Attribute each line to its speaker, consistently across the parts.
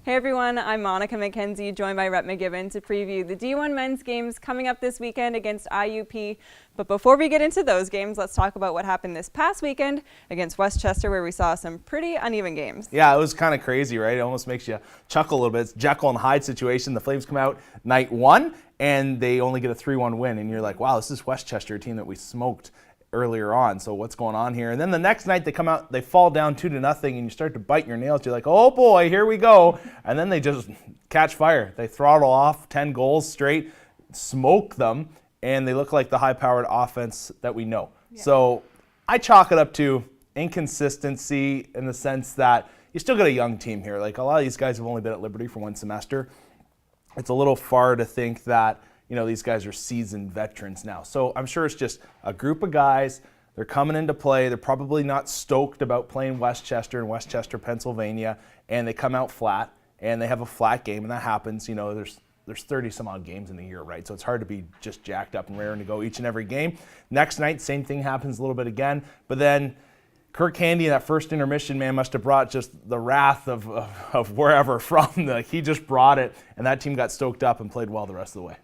Speaker 1: Hey everyone, I'm Monika McKenzie, joined by Rett McGibbon to preview the D1 men's games coming up this weekend against IUP. But before we get into those games, let's talk about what happened this past weekend against Westchester, where we saw some pretty uneven games.
Speaker 2: Yeah, it was kind of crazy, right? It almost makes you chuckle a little bit. It's Jekyll and Hyde situation. The Flames come out night one, and they only get a 3-1 win. And you're like, wow, this is Westchester, a team that we smoked earlier on, so what's going on here? And then the next night they come out, they fall down 2-0, and you start to bite your nails. You're like, oh boy, here we go. And then they just catch fire. They throttle off 10 goals straight, smoke them, and they look like the high-powered offense that we know. Yeah. So I chalk it up to inconsistency in the sense that you still got a young team here. Like, a lot of these guys have only been at Liberty for one semester. It's a little far to think that these guys are seasoned veterans now. So I'm sure it's just a group of guys. They're coming into play. They're probably not stoked about playing Westchester in Westchester, Pennsylvania, and they come out flat, and they have a flat game, and that happens. There's 30 some odd games in a year, right? So it's hard to be just jacked up and raring to go each and every game. Next night, same thing happens a little bit again, but then Kirk Handy in that first intermission, man, must have brought just the wrath of wherever from. He just brought it, and that team got stoked up and played well the rest of the way.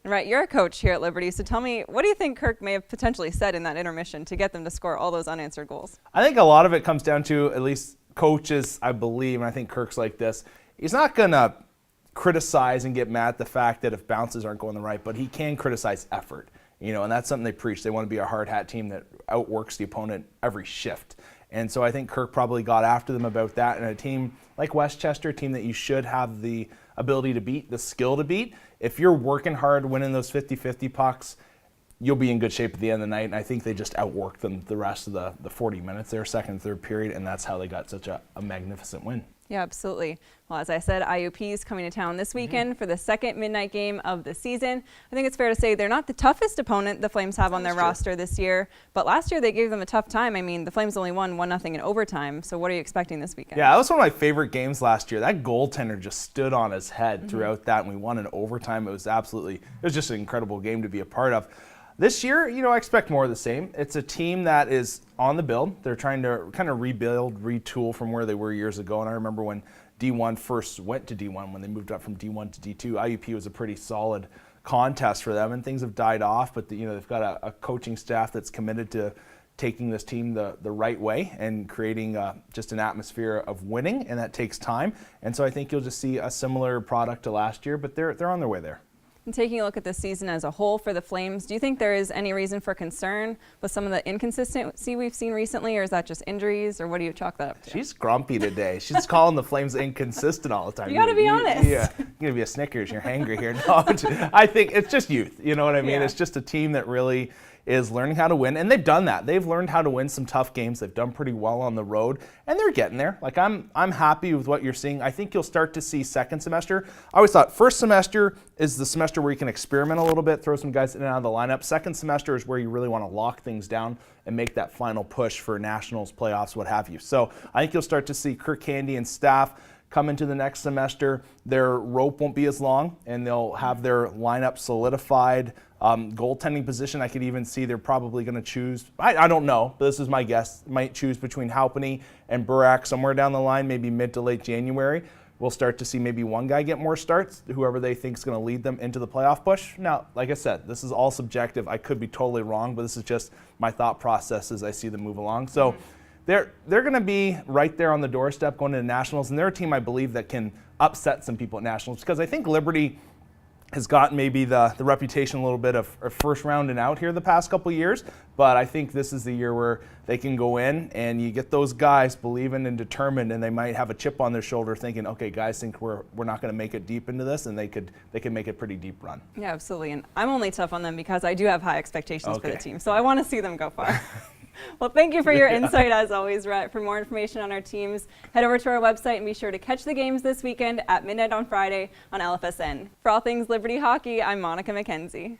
Speaker 1: Right, you're a coach here at Liberty, so tell me, what do you think Kirk may have potentially said in that intermission to get them to score all those unanswered goals?
Speaker 2: I think a lot of it comes down to, at least coaches, I believe, and I think Kirk's like this, he's not going to criticize and get mad at the fact that if bounces aren't going the right, but he can criticize effort, and that's something they preach. They want to be a hard hat team that outworks the opponent every shift. And so I think Kirk probably got after them about that. And a team like Westchester, a team that you should have the ability to beat, the skill to beat, if you're working hard, winning those 50-50 pucks, you'll be in good shape at the end of the night. And I think they just outworked them the rest of the 40 minutes there, second and third period, and that's how they got such a magnificent win.
Speaker 1: Yeah, absolutely. Well, as I said, IUP is coming to town this weekend for the second midnight game of the season. I think it's fair to say they're not the toughest opponent the Flames have on their roster this year, but last year they gave them a tough time. I mean, the Flames only won 1-0 in overtime, so what are you expecting this weekend?
Speaker 2: Yeah, that was one of my favorite games last year. That goaltender just stood on his head throughout that, and we won in overtime. It was just an incredible game to be a part of. This year, I expect more of the same. It's a team that is on the build. They're trying to kind of rebuild, retool from where they were years ago. And I remember when D1 first went to D1, when they moved up from D1 to D2, IUP was a pretty solid contest for them, and things have died off. But they've got a coaching staff that's committed to taking this team the right way and creating just an atmosphere of winning, and that takes time. And so I think you'll just see a similar product to last year, but they're on their way there.
Speaker 1: And taking a look at the season as a whole for the Flames, do you think there is any reason for concern with some of the inconsistency we've seen recently, or is that just injuries, or what do you chalk that up to?
Speaker 2: She's grumpy today. She's calling the Flames inconsistent all the time.
Speaker 1: You got to be honest.
Speaker 2: Yeah, you're going to be a Snickers. You're hangry here. No, I think it's just youth. You know what I mean? Yeah. It's just a team that really is learning how to win, and they've done that. They've learned how to win some tough games. They've done pretty well on the road, and they're getting there. Like, I'm happy with what you're seeing. I think you'll start to see second semester. I always thought first semester is the semester where you can experiment a little bit, throw some guys in and out of the lineup. Second semester is where you really want to lock things down and make that final push for nationals, playoffs, what have you. So I think you'll start to see Kirk Handy and staff come into the next semester. Their rope won't be as long, and they'll have their lineup solidified. Goaltending position, I could even see they're probably going to choose, I don't know, but this is my guess, might choose between Halpany and Burak somewhere down the line, maybe mid to late January. We'll start to see maybe one guy get more starts, whoever they think is going to lead them into the playoff push. Now, like I said, this is all subjective. I could be totally wrong, but this is just my thought process as I see them move along. So they're going to be right there on the doorstep going into nationals, and they're a team I believe that can upset some people at nationals, because I think Liberty has gotten maybe the reputation a little bit of first round and out here the past couple of years, but I think this is the year where they can go in and you get those guys believing and determined, and they might have a chip on their shoulder thinking, okay, guys think we're not going to make it deep into this, and they could make a pretty deep run.
Speaker 1: Yeah, absolutely, and I'm only tough on them because I do have high expectations for the team, so I want to see them go far. Well, thank you for your insight as always, Rett. For more information on our teams, head over to our website and be sure to catch the games this weekend at midnight on Friday on LFSN. For all things Liberty Hockey, I'm Monika McKenzie.